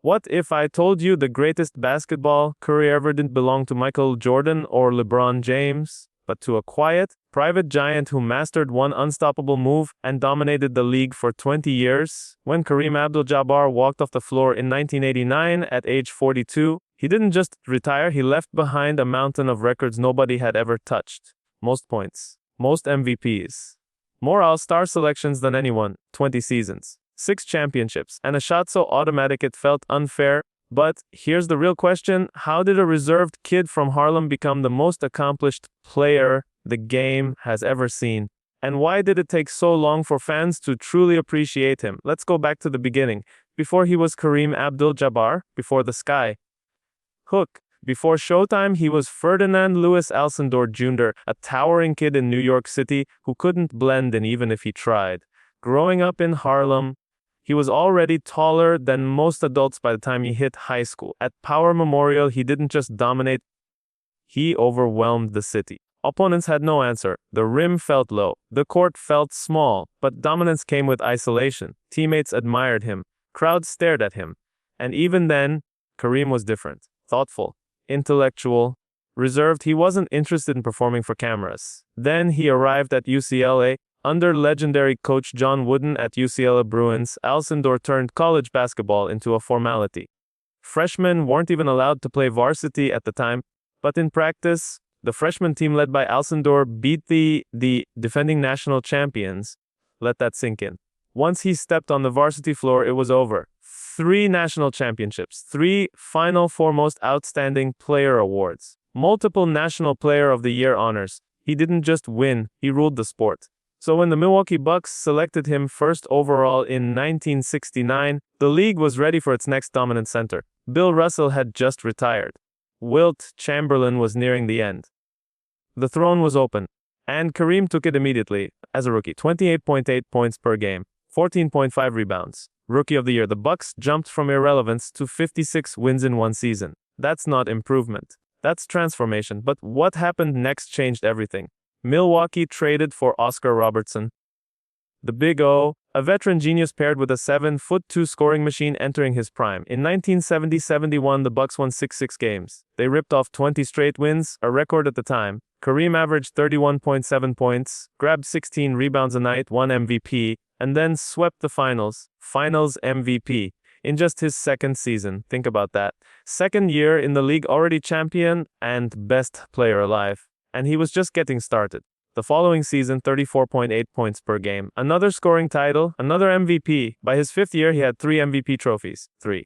What if I told you the greatest basketball career ever didn't belong to Michael Jordan or LeBron James, but to a quiet, private giant who mastered one unstoppable move and dominated the league for 20 years? When Kareem Abdul-Jabbar walked off the floor in 1989 at age 42, he didn't just retire, he left behind a mountain of records nobody had ever touched. Most points, most MVPs, more All-Star selections than anyone, 20 seasons, 6 championships, and a shot so automatic it felt unfair. But here's the real question: how did a reserved kid from Harlem become the most accomplished player the game has ever seen? And why did it take so long for fans to truly appreciate him? Let's go back to the beginning. Before he was Kareem Abdul-Jabbar, before the sky hook, before Showtime, he was Ferdinand Louis Alcindor Jr., a towering kid in New York City who couldn't blend in even if he tried. Growing up in Harlem, he was already taller than most adults by the time he hit high school. At Power Memorial, he didn't just dominate, he overwhelmed the city. Opponents had no answer. The rim felt low. The court felt small. But dominance came with isolation. Teammates admired him. Crowds stared at him. And even then, Kareem was different. Thoughtful, intellectual, reserved. He wasn't interested in performing for cameras. Then he arrived at UCLA. Under legendary coach John Wooden at UCLA Bruins, Alcindor turned college basketball into a formality. Freshmen weren't even allowed to play varsity at the time, but in practice, the freshman team led by Alcindor beat the defending national champions. Let that sink in. Once he stepped on the varsity floor, it was over. 3 national championships, 3 Final Four Most Outstanding Player awards, multiple National Player of the Year honors. He didn't just win, he ruled the sport. So when the Milwaukee Bucks selected him first overall in 1969, the league was ready for its next dominant center. Bill Russell had just retired. Wilt Chamberlain was nearing the end. The throne was open, and Kareem took it immediately as a rookie. 28.8 points per game, 14.5 rebounds. Rookie of the Year. The Bucks jumped from irrelevance to 56 wins in one season. That's not improvement. That's transformation. But what happened next changed everything. Milwaukee traded for Oscar Robertson, the Big O, a veteran genius paired with a 7'2" scoring machine entering his prime. In 1970-71, the Bucks won 66 games. They ripped off 20 straight wins, a record at the time. Kareem averaged 31.7 points, grabbed 16 rebounds a night, won MVP, and then swept the finals MVP, in just his second season. Think about that. Second year in the league, already champion and best player alive. And he was just getting started. The following season, 34.8 points per game. Another scoring title, another MVP. By his 5th year, he had 3 MVP trophies. 3.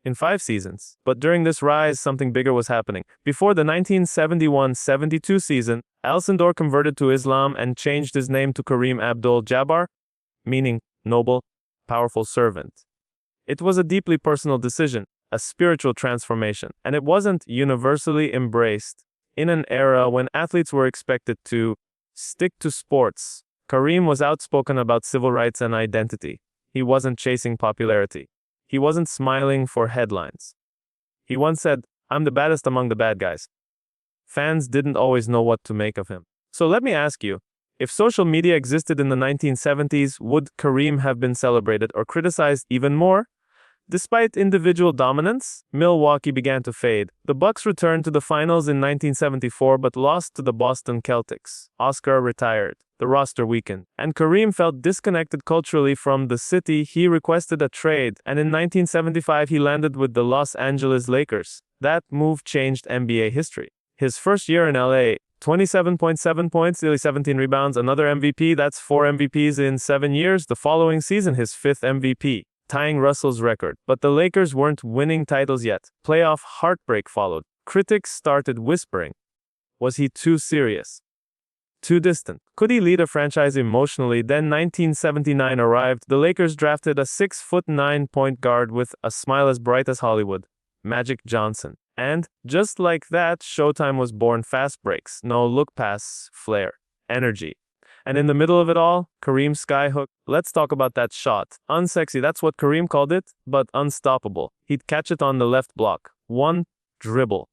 In 5 seasons. But during this rise, something bigger was happening. Before the 1971-72 season, Alcindor converted to Islam and changed his name to Kareem Abdul-Jabbar, meaning noble, powerful servant. It was a deeply personal decision, a spiritual transformation, and it wasn't universally embraced. In an era when athletes were expected to stick to sports, Kareem was outspoken about civil rights and identity. He wasn't chasing popularity. He wasn't smiling for headlines. He once said, "I'm the baddest among the bad guys." Fans didn't always know what to make of him. So let me ask you, if social media existed in the 1970s, would Kareem have been celebrated or criticized even more? Despite individual dominance, Milwaukee began to fade. The Bucks returned to the finals in 1974 but lost to the Boston Celtics. Oscar retired. The roster weakened. And Kareem felt disconnected culturally from the city. He requested a trade, and in 1975 he landed with the Los Angeles Lakers. That move changed NBA history. His first year in LA, 27.7 points, nearly 17 rebounds, another MVP. That's 4 MVPs in 7 years. The following season, his 5th MVP. Tying Russell's record. But the Lakers weren't winning titles yet. Playoff heartbreak followed. Critics started whispering. Was he too serious? Too distant? Could he lead a franchise emotionally? Then 1979 arrived. The Lakers drafted a 6'9" point guard with a smile as bright as Hollywood, Magic Johnson. And, just like that, Showtime was born. Fast breaks, no look pass, flair, energy. And in the middle of it all, Kareem's skyhook. Let's talk about that shot. Unsexy, that's what Kareem called it, but unstoppable. He'd catch it on the left block. One dribble.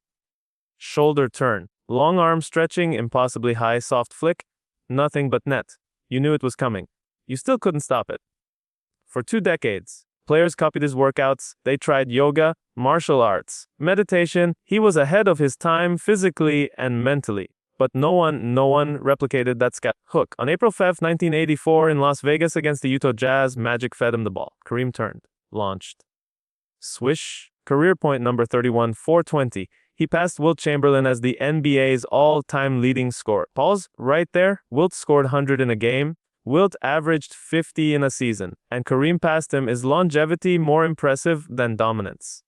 Shoulder turn. Long arm stretching, impossibly high, soft flick. Nothing but net. You knew it was coming. You still couldn't stop it. For 2 decades, Players copied his workouts. They tried yoga, martial arts, meditation. He was ahead of his time physically and mentally. But no one replicated that skyhook. On April 5, 1984, in Las Vegas against the Utah Jazz, Magic fed him the ball. Kareem turned, launched. Swish. Career point number 31, 420. He passed Wilt Chamberlain as the NBA's all-time leading scorer. Pause right there. Wilt scored 100 in a game. Wilt averaged 50 in a season. And Kareem passed him. Is longevity more impressive than dominance?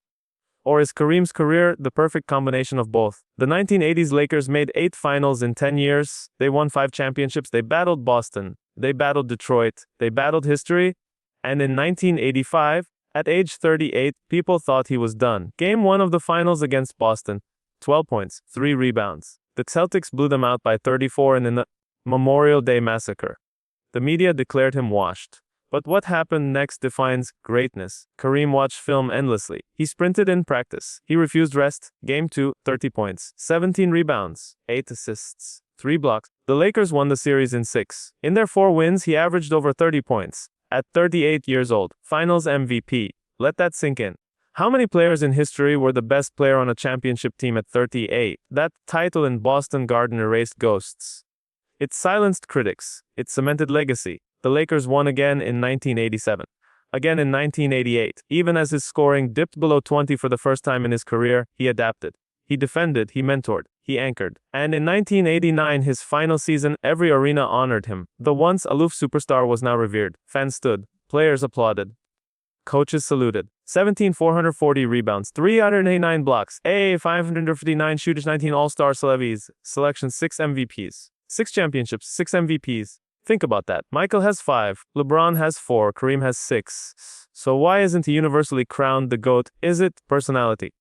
Or is Kareem's career the perfect combination of both? The 1980s Lakers made 8 finals in 10 years. They won 5 championships. They battled Boston. They battled Detroit. They battled history. And in 1985, at age 38, people thought he was done. Game 1 of the finals against Boston, 12 points, 3 rebounds. The Celtics blew them out by 34 in the Memorial Day Massacre. The media declared him washed. But what happened next defines greatness. Kareem watched film endlessly. He sprinted in practice. He refused rest. Game 2, 30 points, 17 rebounds, 8 assists, 3 blocks. The Lakers won the series in 6. In their 4 wins, he averaged over 30 points. At 38 years old, Finals MVP. Let that sink in. How many players in history were the best player on a championship team at 38? That title in Boston Garden erased ghosts. It silenced critics. It cemented legacy. The Lakers won again in 1987. Again in 1988. Even as his scoring dipped below 20 for the first time in his career, he adapted. He defended, he mentored, he anchored. And in 1989, his final season, every arena honored him. The once aloof superstar was now revered. Fans stood. Players applauded. Coaches saluted. 440 rebounds, 389 blocks, 559 shooters, 19 All-Star celebrities, selection 6 MVPs, 6 championships, 6 MVPs. Think about that. Michael has 5, LeBron has 4, Kareem has 6. So why isn't he universally crowned the GOAT? Is it personality,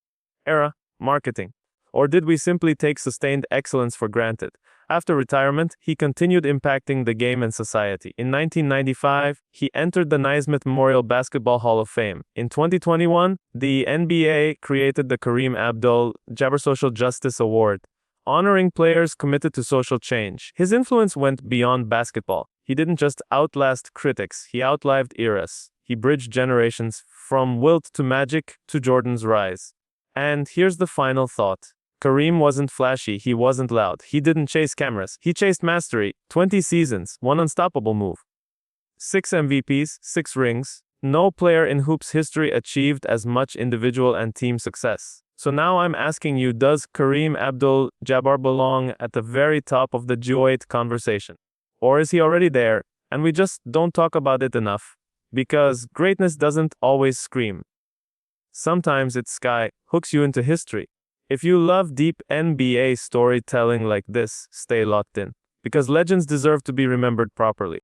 era, marketing? Or did we simply take sustained excellence for granted? After retirement, he continued impacting the game and society. In 1995, he entered the Naismith Memorial Basketball Hall of Fame. In 2021, the NBA created the Kareem Abdul-Jabbar Social Justice Award, honoring players committed to social change. His influence went beyond basketball. He didn't just outlast critics, he outlived eras. He bridged generations, from Wilt to Magic to Jordan's rise. And here's the final thought. Kareem wasn't flashy, he wasn't loud, he didn't chase cameras, he chased mastery. 20 seasons, 1 unstoppable move. 6 MVPs, 6 rings. No player in hoops history achieved as much individual and team success. So now I'm asking you, does Kareem Abdul-Jabbar belong at the very top of the GOAT conversation? Or is he already there, and we just don't talk about it enough? Because greatness doesn't always scream. Sometimes it hooks you into history. If you love deep NBA storytelling like this, stay locked in. Because legends deserve to be remembered properly.